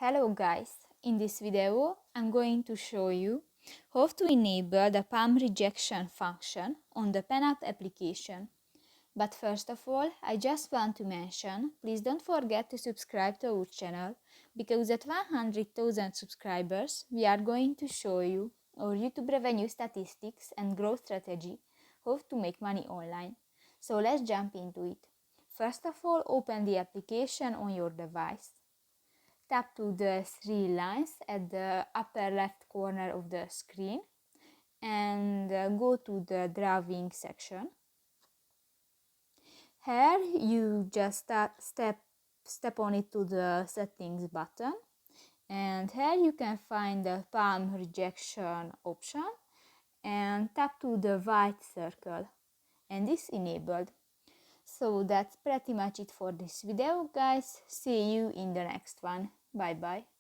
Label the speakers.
Speaker 1: Hello guys, in this video I'm going to show you how to enable the palm rejection function on the Penup application. But first of all, I just want to mention, please don't forget to subscribe to our channel, because at 100,000 subscribers we are going to show you our YouTube revenue statistics and growth strategy, how to make money online. So let's jump into it. First of all, open the application on your device. Tap to the three lines at the upper left corner of the screen and go to the drawing section. Here you just step on it to the settings button, and here you can find the palm rejection option and tap to the white circle, and this enabled. So that's pretty much it for this video guys. See you in the next one. Bye bye.